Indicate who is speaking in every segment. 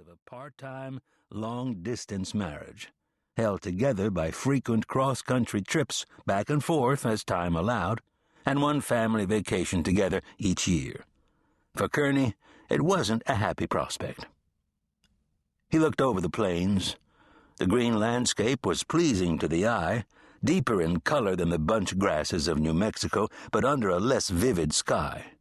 Speaker 1: of a part-time, long-distance marriage, held together by frequent cross-country trips back and forth as time allowed, and one family vacation together each year. For Kerney, it wasn't a happy prospect. He looked over the plains. The green landscape was pleasing to the eye, deeper in color than the bunch grasses of New Mexico, but under a less vivid sky.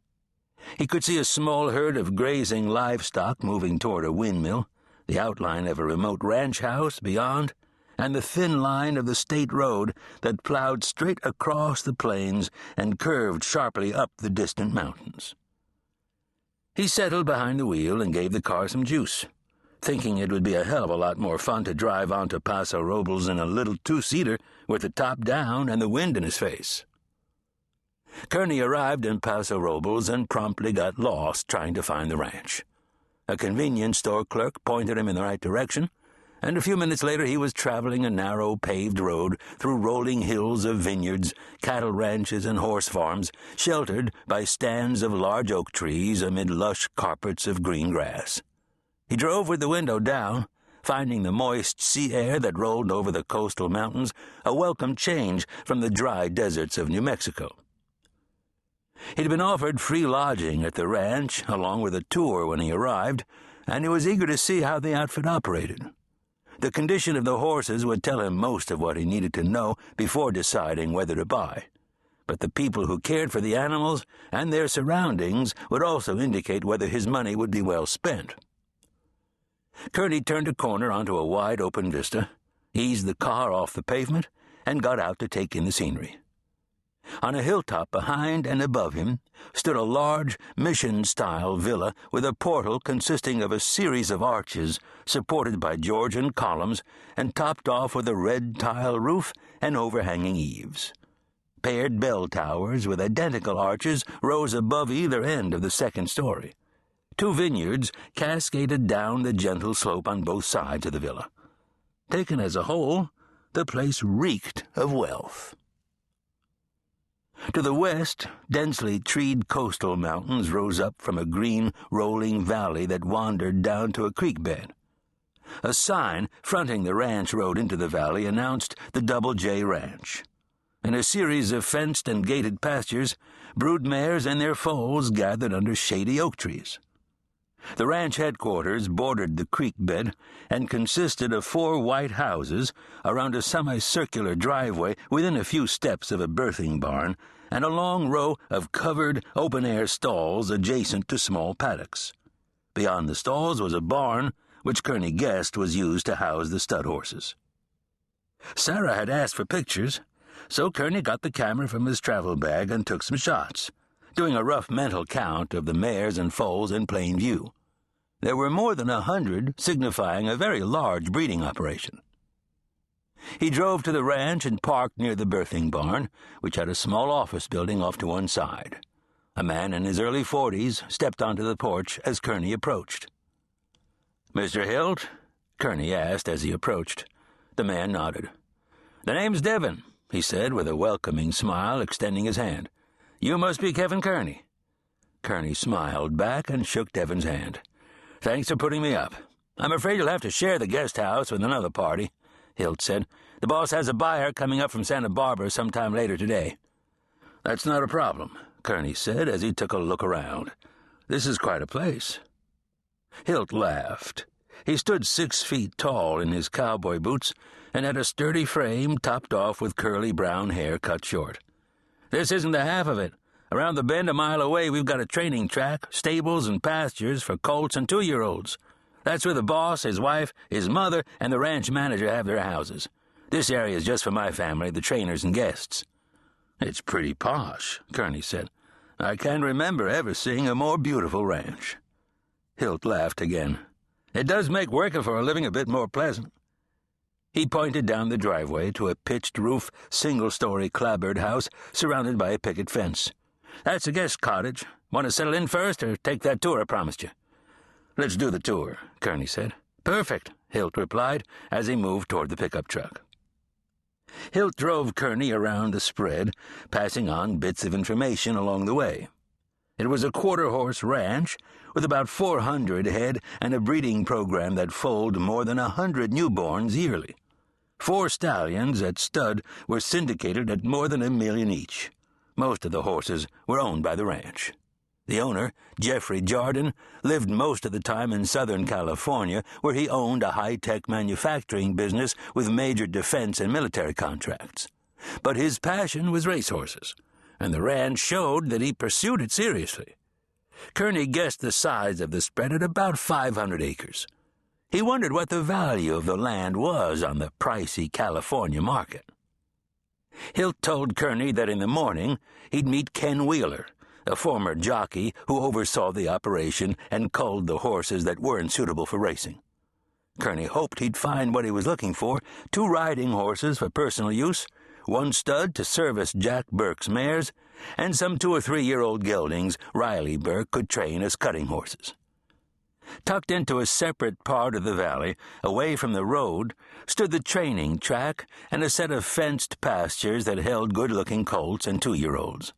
Speaker 1: He could see a small herd of grazing livestock moving toward a windmill, the outline of a remote ranch house beyond, and the thin line of the state road that plowed straight across the plains and curved sharply up the distant mountains. He settled behind the wheel and gave the car some juice, thinking it would be a hell of a lot more fun to drive on to Paso Robles in a little two-seater with the top down and the wind in his face. Kerney arrived in Paso Robles and promptly got lost trying to find the ranch. A convenience store clerk pointed him in the right direction, and a few minutes later he was traveling a narrow paved road through rolling hills of vineyards, cattle ranches, and horse farms, sheltered by stands of large oak trees amid lush carpets of green grass. He drove with the window down, finding the moist sea air that rolled over the coastal mountains a welcome change from the dry deserts of New Mexico. He'd been offered free lodging at the ranch, along with a tour when he arrived, and he was eager to see how the outfit operated. The condition of the horses would tell him most of what he needed to know before deciding whether to buy, but the people who cared for the animals and their surroundings would also indicate whether his money would be well spent. Kerney turned a corner onto a wide open vista, eased the car off the pavement, and got out to take in the scenery. On a hilltop behind and above him stood a large, mission-style villa with a portal consisting of a series of arches supported by Georgian columns and topped off with a red tile roof and overhanging eaves. Paired bell towers with identical arches rose above either end of the second story. 2 vineyards cascaded down the gentle slope on both sides of the villa. Taken as a whole, the place reeked of wealth. To the west, densely treed coastal mountains rose up from a green, rolling valley that wandered down to a creek bed. A sign fronting the ranch road into the valley announced the Double J Ranch. In a series of fenced and gated pastures, brood mares and their foals gathered under shady oak trees. The ranch headquarters bordered the creek bed and consisted of 4 white houses around a semicircular driveway within a few steps of a birthing barn and a long row of covered open-air stalls adjacent to small paddocks. Beyond the stalls was a barn, which Kerney guessed was used to house the stud horses. Sarah had asked for pictures, so Kerney got the camera from his travel bag and took some shots, doing a rough mental count of the mares and foals in plain view. There were more than 100, signifying a very large breeding operation. He drove to the ranch and parked near the birthing barn, which had a small office building off to one side. A man in his early 40s stepped onto the porch as Kerney approached. "Mr. Hilt?" Kerney asked as he approached. The man nodded. "The name's Devon," he said with a welcoming smile, extending his hand. "You must be Kevin Kerney." Kerney smiled back and shook Devon's hand. "Thanks for putting me up. I'm afraid you'll have to share the guest house with another party," Hilt said. "The boss has a buyer coming up from Santa Barbara sometime later today." "That's not a problem," Kerney said as he took a look around. "This is quite a place." Hilt laughed. He stood 6 feet tall in his cowboy boots and had a sturdy frame topped off with curly brown hair cut short. "This isn't the half of it. Around the bend a mile away we've got a training track, stables and pastures for colts and 2-year-olds. That's where the boss, his wife, his mother, and the ranch manager have their houses. This area is just for my family, the trainers and guests." "It's pretty posh," Kerney said. "I can't remember ever seeing a more beautiful ranch." Hilt laughed again. "It does make working for a living a bit more pleasant." He pointed down the driveway to a pitched-roof, single-story clapboard house surrounded by a picket fence. "That's a guest cottage. Want to settle in first or take that tour I promised you?" "Let's do the tour," Kerney said. "Perfect," Hilt replied as he moved toward the pickup truck. Hilt drove Kerney around the spread, passing on bits of information along the way. It was a quarter-horse ranch with about 400 head and a breeding program that foaled more than 100 newborns yearly. 4 stallions at stud were syndicated at more than $1 million each. Most of the horses were owned by the ranch. The owner, Jeffrey Jardin, lived most of the time in Southern California, where he owned a high-tech manufacturing business with major defense and military contracts. But his passion was racehorses, and the ranch showed that he pursued it seriously. Kerney guessed the size of the spread at about 500 acres. He wondered what the value of the land was on the pricey California market. Hilt told Kerney that in the morning he'd meet Ken Wheeler, a former jockey who oversaw the operation and culled the horses that weren't suitable for racing. Kerney hoped he'd find what he was looking for: 2 riding horses for personal use, 1 stud to service Jack Burke's mares, and some 2- or 3-year-old geldings Riley Burke could train as cutting horses. Tucked into a separate part of the valley, away from the road, stood the training track and a set of fenced pastures that held good-looking colts and 2-year-olds.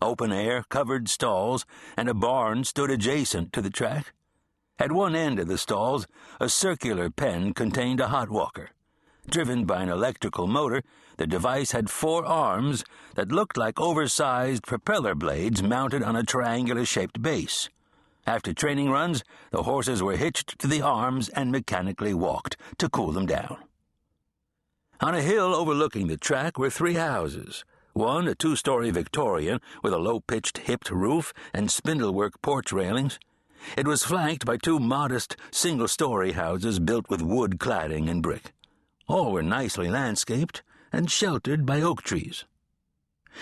Speaker 1: Open-air, covered stalls, and a barn stood adjacent to the track. At one end of the stalls, a circular pen contained a hot walker. Driven by an electrical motor, the device had 4 arms that looked like oversized propeller blades mounted on a triangular-shaped base. After training runs, the horses were hitched to the arms and mechanically walked to cool them down. On a hill overlooking the track were 3 houses. One, a 2-story Victorian with a low-pitched hipped roof and spindlework porch railings. It was flanked by 2 modest single-story houses built with wood cladding and brick. All were nicely landscaped and sheltered by oak trees.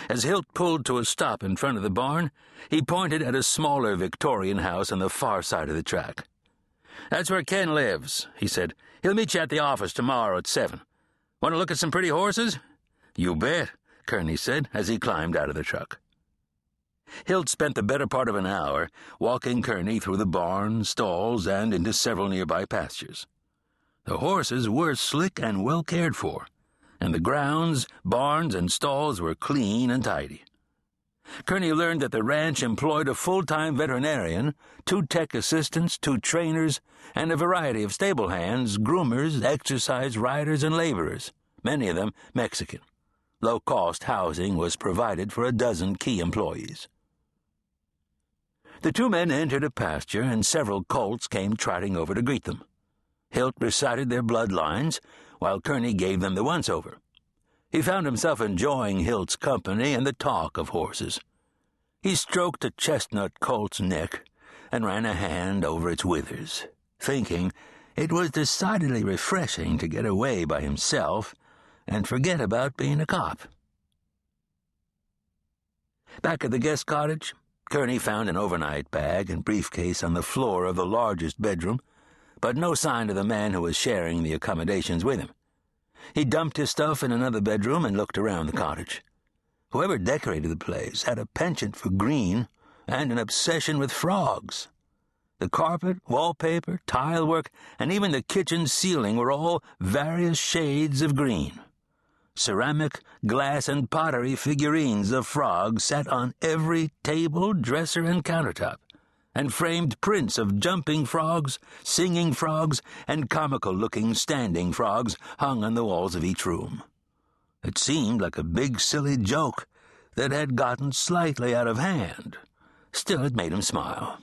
Speaker 1: As Hilt pulled to a stop in front of the barn, he pointed at a smaller Victorian house on the far side of the track. "That's where Ken lives," he said. "He'll meet you at the office tomorrow at 7. Want to look at some pretty horses?" "You bet," Kerney said as he climbed out of the truck. Hilt spent the better part of an hour walking Kerney through the barn, stalls, and into several nearby pastures. The horses were slick and well cared for, and the grounds, barns, and stalls were clean and tidy. Kerney learned that the ranch employed a full-time veterinarian, 2 tech assistants, 2 trainers, and a variety of stable hands, groomers, exercise riders, and laborers, many of them Mexican. Low-cost housing was provided for a dozen key employees. The 2 men entered a pasture, and several colts came trotting over to greet them. Hilt recited their bloodlines, while Kerney gave them the once-over. He found himself enjoying Hilt's company and the talk of horses. He stroked a chestnut colt's neck and ran a hand over its withers, thinking it was decidedly refreshing to get away by himself and forget about being a cop. Back at the guest cottage, Kerney found an overnight bag and briefcase on the floor of the largest bedroom, but no sign of the man who was sharing the accommodations with him. He dumped his stuff in another bedroom and looked around the cottage. Whoever decorated the place had a penchant for green and an obsession with frogs. The carpet, wallpaper, tile work, and even the kitchen ceiling were all various shades of green. Ceramic, glass, and pottery figurines of frogs sat on every table, dresser, and countertop, and framed prints of jumping frogs, singing frogs, and comical-looking standing frogs hung on the walls of each room. It seemed like a big, silly joke that had gotten slightly out of hand. Still, it made him smile.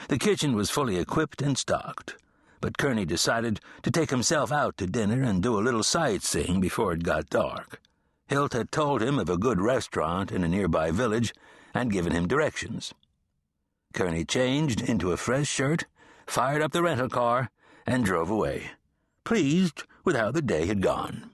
Speaker 1: The kitchen was fully equipped and stocked, but Kerney decided to take himself out to dinner and do a little sightseeing before it got dark. Hilt had told him of a good restaurant in a nearby village and given him directions. Kerney changed into a fresh shirt, fired up the rental car, and drove away, pleased with how the day had gone.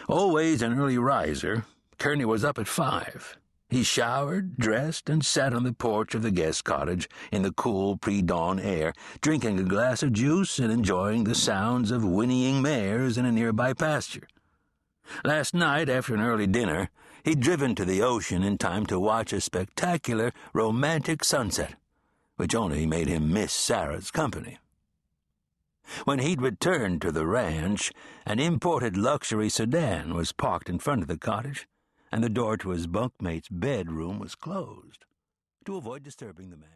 Speaker 1: Always an early riser, Kerney was up at 5. He showered, dressed, and sat on the porch of the guest cottage in the cool pre-dawn air, drinking a glass of juice and enjoying the sounds of whinnying mares in a nearby pasture. Last night, after an early dinner, he'd driven to the ocean in time to watch a spectacular, romantic sunset, which only made him miss Sarah's company. When he'd returned to the ranch, an imported luxury sedan was parked in front of the cottage, and the door to his bunkmate's bedroom was closed. To avoid disturbing the man,